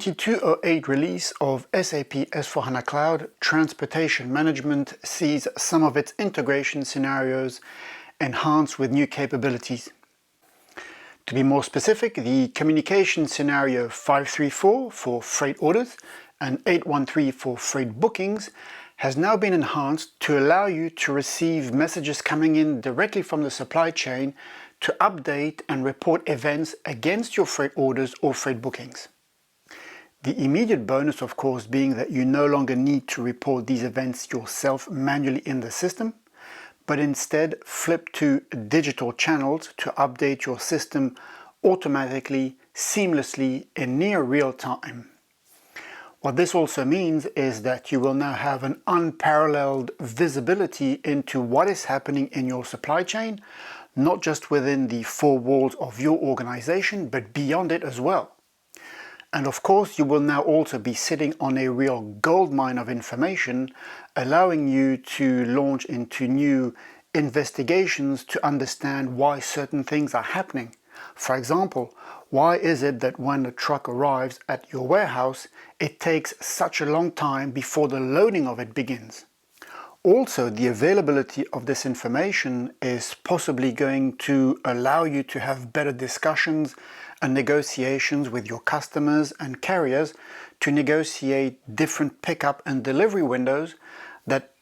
2208 release of SAP S/4HANA Cloud Transportation Management sees some of its integration scenarios enhanced with new capabilities. To be more specific, the communication scenario 534 for freight orders and 813 for freight bookings has now been enhanced to allow you to receive messages coming in directly from the supply chain to update and report events against your freight orders or freight bookings. The immediate bonus, of course, being that you no longer need to report these events yourself manually in the system, but instead flip to digital channels to update your system automatically, seamlessly, in near real time. What this also means is that you will now have an unparalleled visibility into what is happening in your supply chain, not just within the four walls of your organization, but beyond it as well. And of course, you will now also be sitting on a real goldmine of information, allowing you to launch into new investigations to understand why certain things are happening. For example, why is it that when a truck arrives at your warehouse, it takes such a long time before the loading of it begins? Also, the availability of this information is possibly going to allow you to have better discussions and negotiations with your customers and carriers to negotiate different pickup and delivery windows that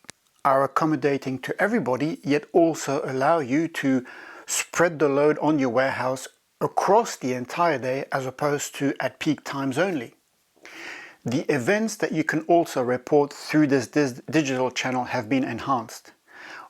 are accommodating to everybody, yet also allow you to spread the load on your warehouse across the entire day as opposed to at peak times only. The events that you can also report through this digital channel have been enhanced.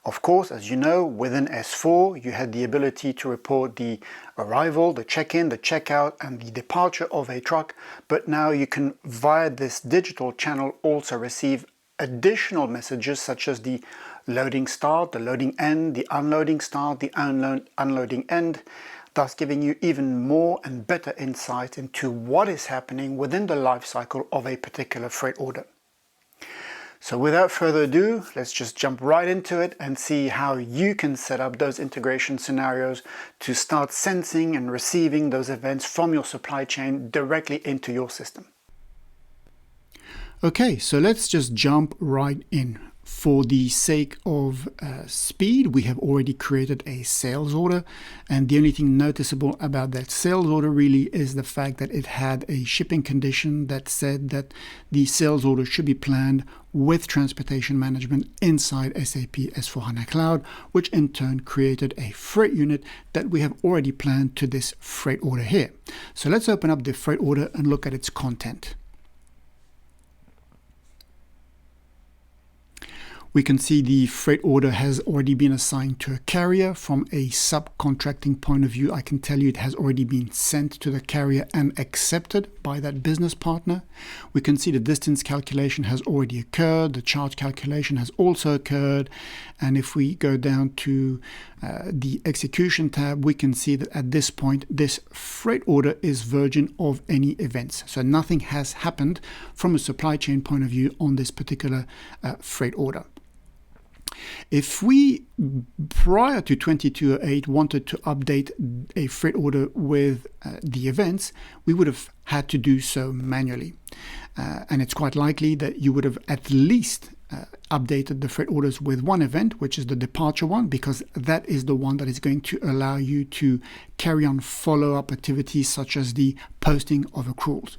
Of course, as you know, within S4 you had the ability to report the arrival, the check-in, the check-out and the departure of a truck, but now you can, via this digital channel, also receive additional messages such as the loading start, the loading end, the unloading start, the unloading end, thus giving you even more and better insight into what is happening within the life cycle of a particular freight order. So without further ado, let's just jump right into it and see how you can set up those integration scenarios to start sensing and receiving those events from your supply chain directly into your system. Okay, so let's just jump right in. For the sake of speed, we have already created a sales order, and the only thing noticeable about that sales order really is the fact that it had a shipping condition that said that the sales order should be planned with transportation management inside SAP S/4HANA Cloud, which in turn created a freight unit that we have already planned to this freight order here. So let's open up the freight order and look at its content. We can see the freight order has already been assigned to a carrier. From a subcontracting point of view, I can tell you it has already been sent to the carrier and accepted by that business partner. We can see the distance calculation has already occurred. The charge calculation has also occurred. And if we go down to the execution tab, we can see that at this point, this freight order is virgin of any events. So nothing has happened from a supply chain point of view on this particular freight order. If we, prior to 2208, wanted to update a freight order with the events, we would have had to do so manually. And it's quite likely that you would have at least updated the freight orders with one event, which is the departure one, because that is the one that is going to allow you to carry on follow-up activities such as the posting of accruals.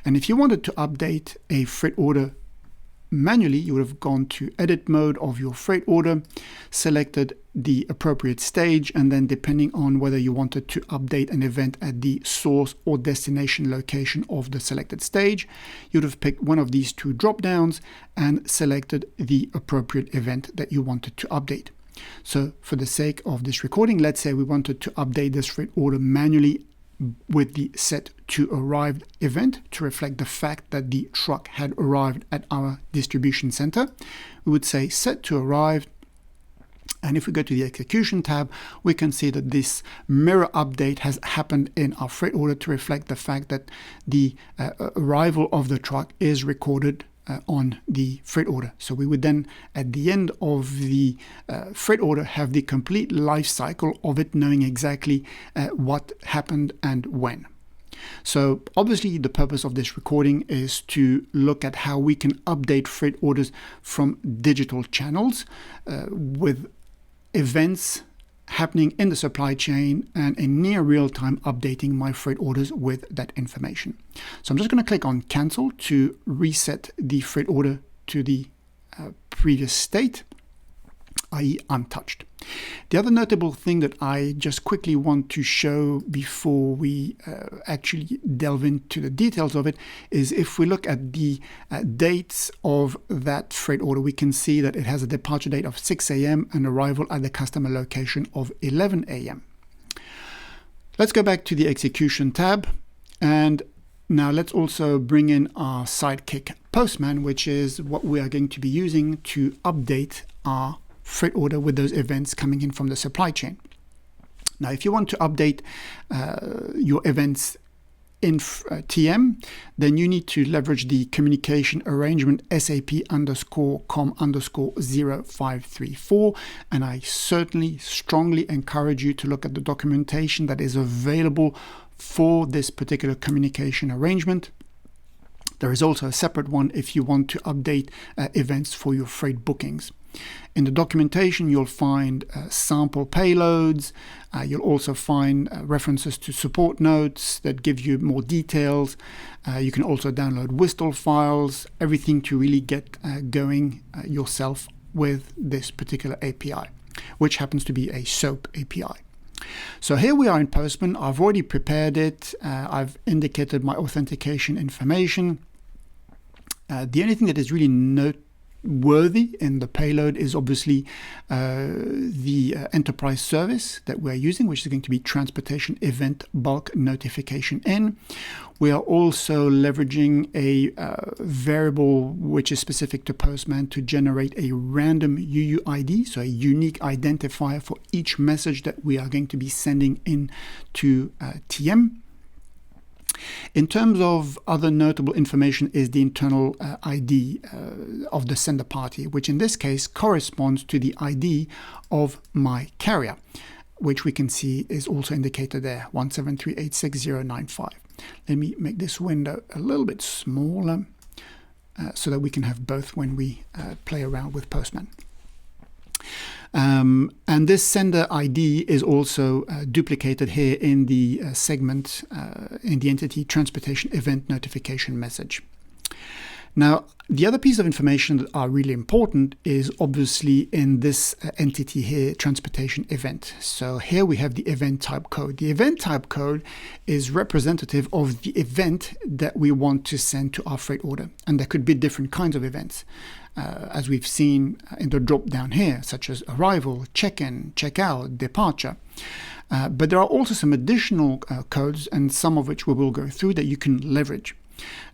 And if you wanted to update a freight order manually, you would have gone to edit mode of your freight order, selected the appropriate stage, and then depending on whether you wanted to update an event at the source or destination location of the selected stage, you would have picked one of these two drop downs and selected the appropriate event that you wanted to update. So for the sake of this recording, let's say we wanted to update this freight order manually with the set to arrived event to reflect the fact that the truck had arrived at our distribution center. We would say set to arrived, and if we go to the execution tab, we can see that this mirror update has happened in our freight order to reflect the fact that the arrival of the truck is recorded on the freight order. So we would then, at the end of the freight order, have the complete life cycle of it, knowing exactly what happened and when. So obviously the purpose of this recording is to look at how we can update freight orders from digital channels with events happening in the supply chain and in near real-time updating my freight orders with that information. So I'm just going to click on cancel to reset the freight order to the previous state, i.e. untouched. The other notable thing that I just quickly want to show before we actually delve into the details of it is if we look at the dates of that freight order, we can see that it has a departure date of 6 a.m. and arrival at the customer location of 11 a.m. Let's go back to the execution tab, and now let's also bring in our sidekick Postman, which is what we are going to be using to update our freight order with those events coming in from the supply chain. Now, if you want to update your events in TM, then you need to leverage the communication arrangement SAP_COM_0534. And I certainly strongly encourage you to look at the documentation that is available for this particular communication arrangement. There is also a separate one if you want to update events for your freight bookings. In the documentation, you'll find sample payloads. You'll also find references to support notes that give you more details. You can also download WSTL files, everything to really get going yourself with this particular API, which happens to be a SOAP API. So here we are in Postman. I've already prepared it. I've indicated my authentication information. The only thing that is really noteworthy in the payload is obviously the enterprise service that we're using, which is going to be transportation event bulk notification in. We are also leveraging a variable which is specific to Postman to generate a random UUID, so a unique identifier for each message that we are going to be sending in to TM. In terms of other notable information is the internal ID of the sender party, which in this case corresponds to the ID of my carrier, which we can see is also indicated there, 173869095. Let me make this window a little bit smaller so that we can have both when we play around with Postman. And this sender ID is also duplicated here in the segment in the entity transportation event notification message. Now, the other piece of information that are really important is obviously in this entity here, transportation event. So here we have the event type code. The event type code is representative of the event that we want to send to our freight order. And there could be different kinds of events, as we've seen in the drop down here, such as arrival, check-in, check-out, departure. But there are also some additional codes, and some of which we will go through, that you can leverage.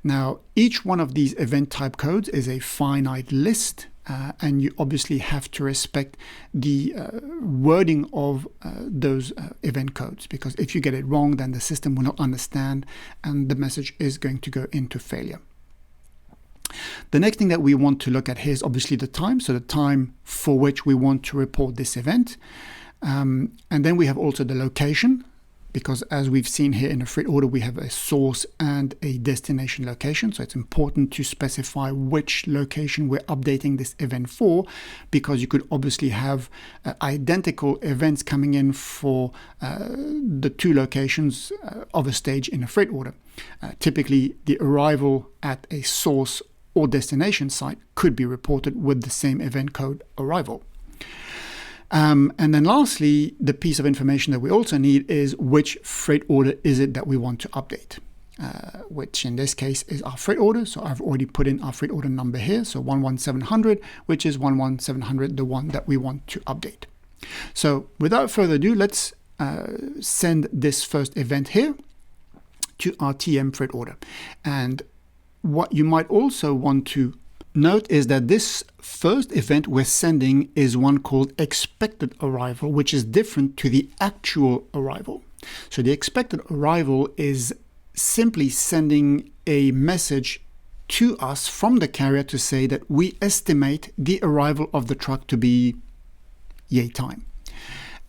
Now, each one of these event type codes is a finite list, and you obviously have to respect the wording of those event codes, because if you get it wrong, then the system will not understand and the message is going to go into failure. The next thing that we want to look at here is obviously the time, so the time for which we want to report this event. And then we have also the location, because as we've seen here in a freight order, we have a source and a destination location. So it's important to specify which location we're updating this event for, because you could obviously have identical events coming in for the two locations of a stage in a freight order. Typically, the arrival at a source or destination site could be reported with the same event code arrival. And then lastly, the piece of information that we also need is which freight order is it that we want to update, which in this case is our freight order. So I've already put in our freight order number here, so 11700, which is 11700, the one that we want to update. So without further ado, let's send this first event here to our TM freight order. And what you might also want to note is that this first event we're sending is one called expected arrival, which is different to the actual arrival. So the expected arrival is simply sending a message to us from the carrier to say that we estimate the arrival of the truck to be yay time.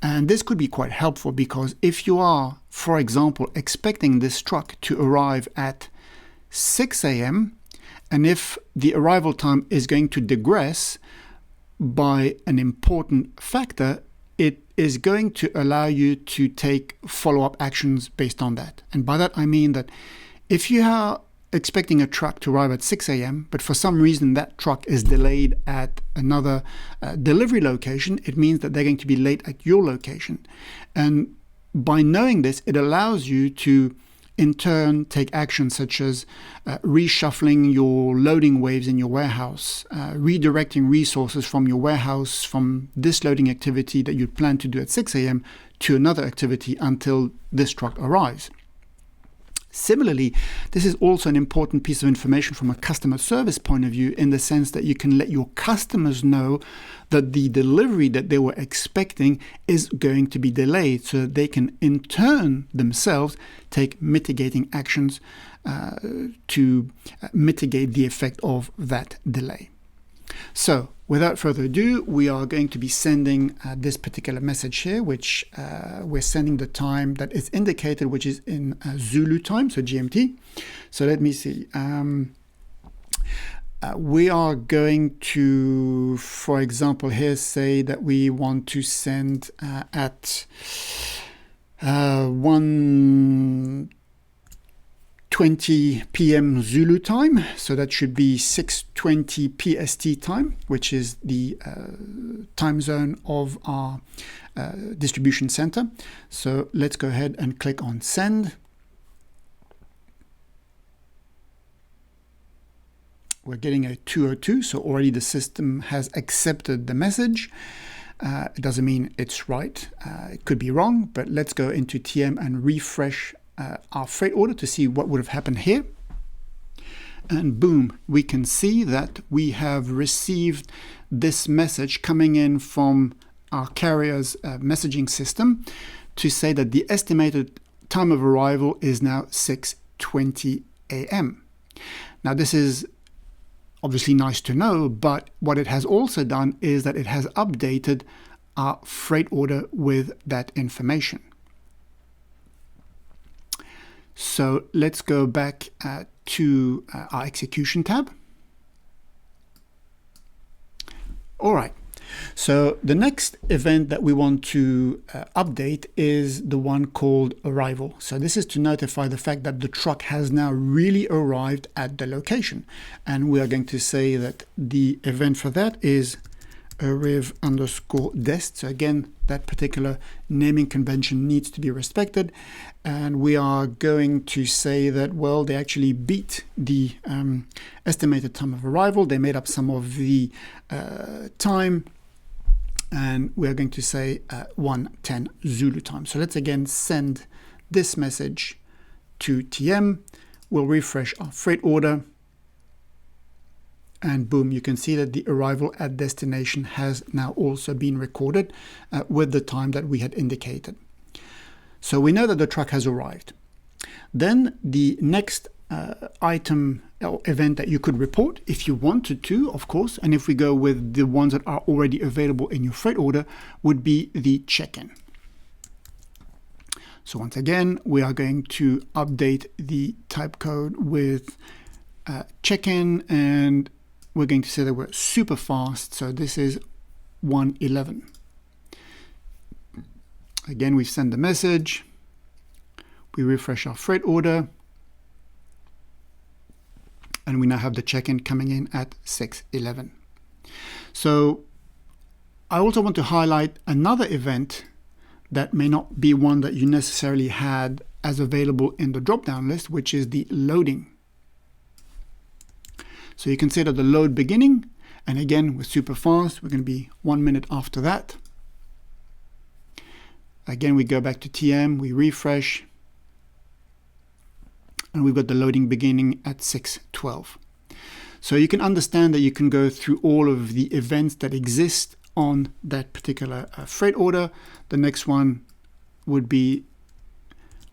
And this could be quite helpful because if you are, for example, expecting this truck to arrive at 6 a.m., and if the arrival time is going to digress by an important factor, it is going to allow you to take follow-up actions based on that. And by that I mean that if you are expecting a truck to arrive at 6 a.m., but for some reason that truck is delayed at another delivery location, it means that they're going to be late at your location. And by knowing this, it allows you to in turn take actions such as reshuffling your loading waves in your warehouse, redirecting resources from your warehouse from this loading activity that you plan to do at 6 a.m. to another activity until this truck arrives. Similarly, this is also an important piece of information from a customer service point of view, in the sense that you can let your customers know that the delivery that they were expecting is going to be delayed, so that they can in turn themselves take mitigating actions to mitigate the effect of that delay. So, without further ado, we are going to be sending this particular message here, which we're sending the time that is indicated, which is in Zulu time, so GMT. So let me see. We are going to, for example, here say that we want to send at 1:20 p.m. Zulu time, so that should be 6:20 PST time, which is the time zone of our distribution center. So let's go ahead and click on send. We're getting a 202, so already the system has accepted the message. It doesn't mean it's right. It could be wrong, but let's go into TM and refresh our freight order to see what would have happened here. And boom, we can see that we have received this message coming in from our carrier's messaging system to say that the estimated time of arrival is now 6:20 a.m. Now this is obviously nice to know, but what it has also done is that it has updated our freight order with that information. So let's go back to our execution tab. All right. So the next event that we want to update is the one called arrival. So this is to notify the fact that the truck has now really arrived at the location. And we are going to say that the event for that is arrive_dest. So again, that particular naming convention needs to be respected. And we are going to say that, well, they actually beat the estimated time of arrival. They made up some of the time. And we're going to say 1:10 Zulu time. So let's again send this message to TM. We'll refresh our freight order. And boom, you can see that the arrival at destination has now also been recorded with the time that we had indicated. So we know that the truck has arrived. Then the next item or event that you could report, if you wanted to, of course, and if we go with the ones that are already available in your freight order, would be the check-in. So once again, we are going to update the type code with check-in, and we're going to say that we're super fast. So this is 1:11. Again, we send the message. We refresh our freight order. And we now have the check-in coming in at 6:11. So I also want to highlight another event that may not be one that you necessarily had as available in the drop-down list, which is the loading. So you can see that the load beginning, and again, we're super fast. We're going to be 1 minute after that. Again, we go back to TM, we refresh, and we've got the loading beginning at 6:12. So you can understand that you can go through all of the events that exist on that particular freight order. The next one would be,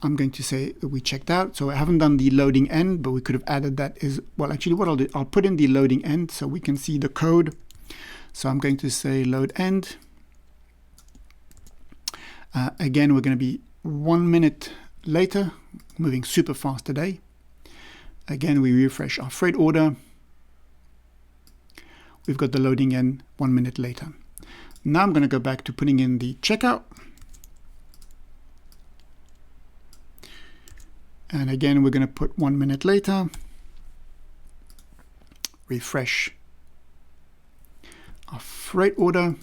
I'm going to say that we checked out. So I haven't done the loading end, but we could have added that is, well, actually what I'll do, I'll put in the loading end so we can see the code. So I'm going to say load end. Again, we're going to be 1 minute later, moving super fast today. Again, we refresh our freight order. We've got the loading in 1 minute later. Now I'm going to go back to putting in the checkout. And again, we're going to put 1 minute later. Refresh our freight order.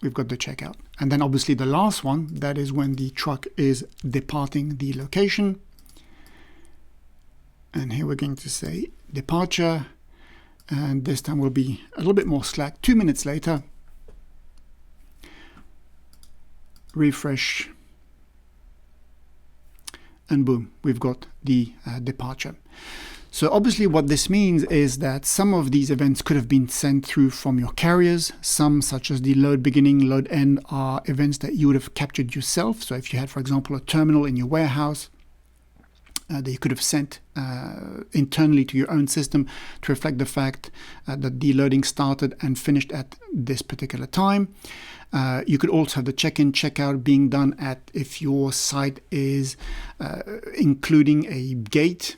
We've got the checkout. And then obviously the last one, that is when the truck is departing the location. And here we're going to say departure. And this time will be a little bit more slack. 2 minutes later. Refresh. And boom, we've got the departure. So obviously what this means is that some of these events could have been sent through from your carriers. Some, such as the load beginning, load end, are events that you would have captured yourself. So if you had, for example, a terminal in your warehouse that you could have sent internally to your own system to reflect the fact that the loading started and finished at this particular time. You could also have the check-in, check-out being done at, if your site is including a gate,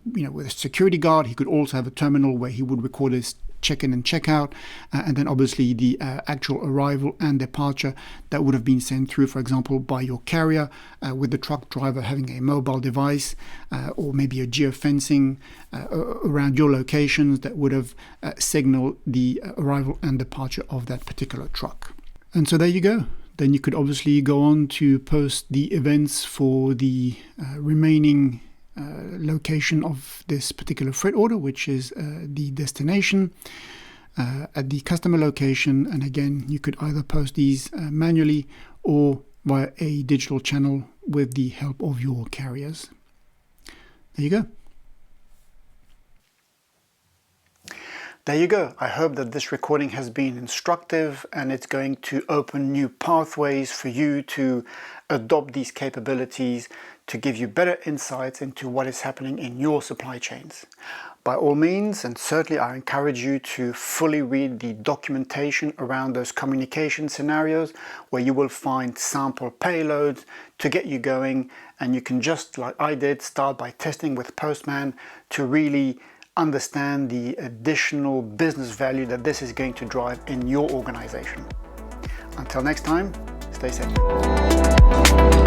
with a security guard. He could also have a terminal where he would record his check-in and check-out, and then obviously the actual arrival and departure that would have been sent through, for example, by your carrier, with the truck driver having a mobile device or maybe a geofencing around your locations that would have signaled the arrival and departure of that particular truck. And so there you go. Then you could obviously go on to post the events for the remaining location of this particular freight order, which is the destination at the customer location. And again, you could either post these manually or via a digital channel with the help of your carriers. There you go. There you go. I hope that this recording has been instructive and it's going to open new pathways for you to adopt these capabilities to give you better insights into what is happening in your supply chains. By all means, and certainly I encourage you to fully read the documentation around those communication scenarios where you will find sample payloads to get you going, and you can, just like I did, start by testing with Postman to really understand the additional business value that this is going to drive in your organization. Until next time, stay safe.